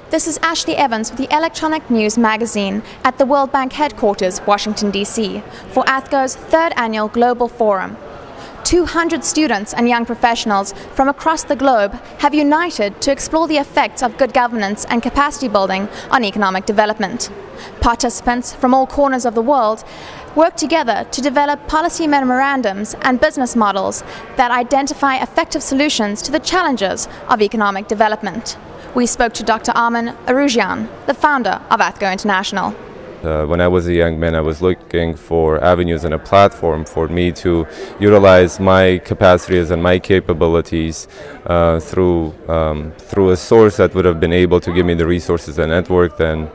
This is Ashlea Evans with the Electronic News Magazine at the World Bank headquarters, Washington, D.C., for Athgo's third annual Global Forum. 200 students and young professionals from across the globe have united to explore the effects of good governance and capacity building on economic development. Participants from all corners of the world work together to develop policy memorandums and business models that identify effective solutions to the challenges of economic development. We spoke to Dr. Armin Arujian, the founder of Athgo International. When I was a young man, I was looking for avenues and a platform for me to utilize my capacities and my capabilities through a source that would have been able to give me the resources and network. Then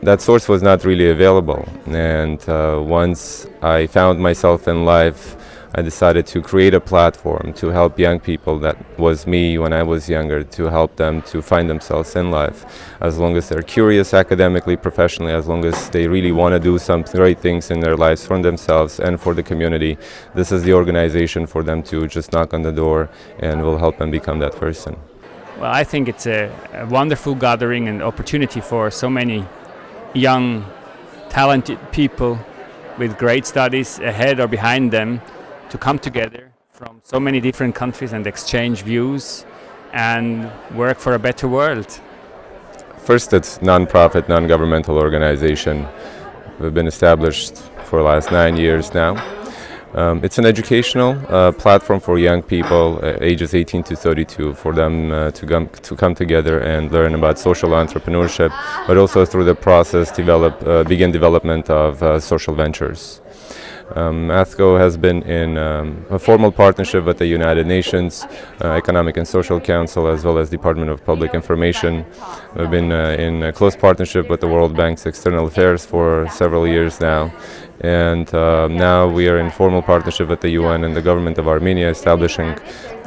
that source was not really available. And once I found myself in life, I decided to create a platform to help young people. That was me when I was younger, to help them to find themselves in life. As long as they're curious academically, professionally, as long as they really want to do some great things in their lives for themselves and for the community, this is the organization for them to just knock on the door, and we'll help them become that person. Well, I think it's a wonderful gathering and opportunity for so many young, talented people with great studies ahead or behind them to come together from so many different countries and exchange views and work for a better world. First, it's non-profit, non-governmental organization. We've been established for the last 9 years now. It's an educational platform for young people ages 18 to 32, for them to come together and learn about social entrepreneurship, but also through the process begin development of social ventures. Athgo has been in a formal partnership with the United Nations Economic and Social Council, as well as Department of Public Information. We've been in a close partnership with the World Bank's External Affairs for several years now. And now we are in formal partnership with the UN and the government of Armenia, establishing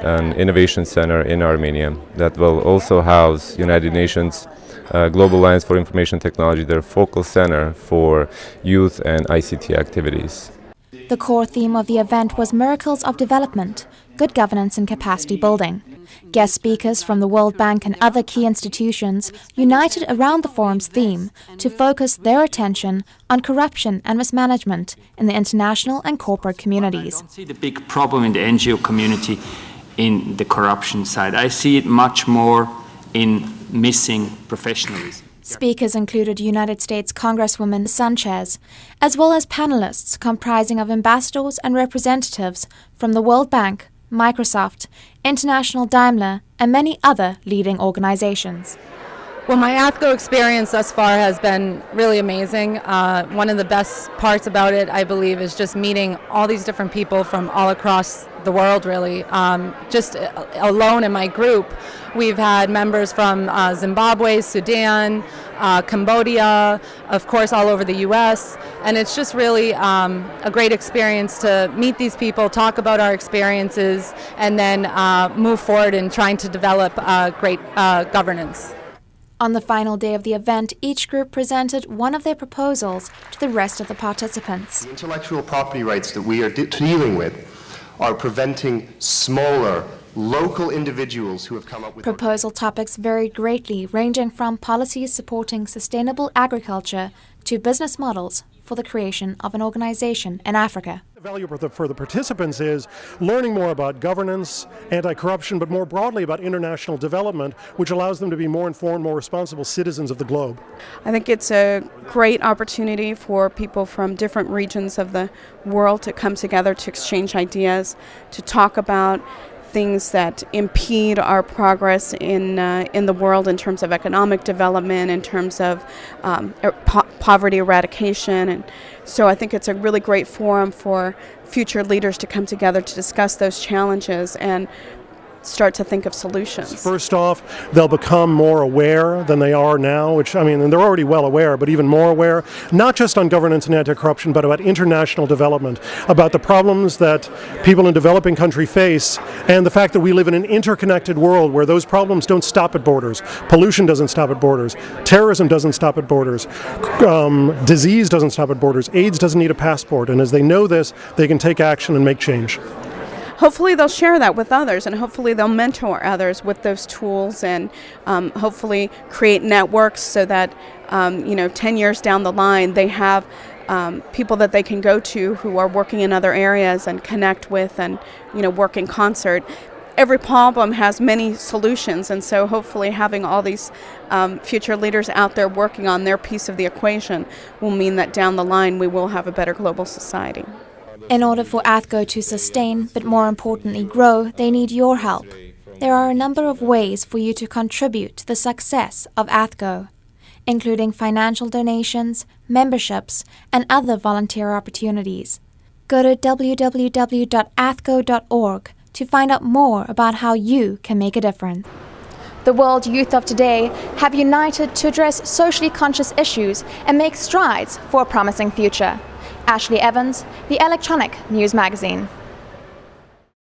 an innovation center in Armenia that will also house United Nations Global Alliance for Information Technology, their focal center for youth and ICT activities. The core theme of the event was Miracles of Development, Good Governance and Capacity Building. Guest speakers from the World Bank and other key institutions united around the forum's theme to focus their attention on corruption and mismanagement in the international and corporate communities. I don't see the big problem in the NGO community in the corruption side. I see it much more in missing professionalism. Speakers included United States Congresswoman Sanchez, as well as panelists comprising of ambassadors and representatives from the World Bank, Microsoft, International Daimler, and many other leading organizations. Well, my Athgo experience thus far has been really amazing. One of the best parts about it, I believe, is just meeting all these different people from all across the world, really. Just alone in my group, we've had members from Zimbabwe, Sudan, Cambodia, of course all over the US, and it's just really a great experience to meet these people, talk about our experiences, and then move forward in trying to develop great governance. On the final day of the event, each group presented one of their proposals to the rest of the participants. The intellectual property rights that we are dealing with are preventing smaller, local individuals who have come up with... Proposal topics varied greatly, ranging from policies supporting sustainable agriculture to business models for the creation of an organization in Africa. The value for the participants is learning more about governance, anti-corruption, but more broadly about international development, which allows them to be more informed, more responsible citizens of the globe. I think it's a great opportunity for people from different regions of the world to come together to exchange ideas, to talk about things that impede our progress in the world in terms of economic development, in terms of poverty eradication. And so I think it's a really great forum for future leaders to come together to discuss those challenges and start to think of solutions. First off, they'll become more aware than they are now, which, I mean, and they're already well aware, but even more aware, not just on governance and anti-corruption, but about international development, about the problems that people in developing countries face, and the fact that we live in an interconnected world where those problems don't stop at borders. Pollution doesn't stop at borders. Terrorism doesn't stop at borders. Disease doesn't stop at borders. AIDS doesn't need a passport. And as they know this, they can take action and make change. hopefully they'll share that with others, and hopefully they'll mentor others with those tools, and hopefully create networks so that 10 years down the line they have people that they can go to who are working in other areas and connect with, and work in concert. Every problem has many solutions, and so hopefully having all these future leaders out there working on their piece of the equation will mean that down the line we will have a better global society. In order for Athgo to sustain, but more importantly grow, they need your help. There are a number of ways for you to contribute to the success of Athgo, including financial donations, memberships, and other volunteer opportunities. Go to www.athgo.org to find out more about how you can make a difference. The world youth of today have united to address socially conscious issues and make strides for a promising future. Ashlea Evans, The Electronic News Magazine.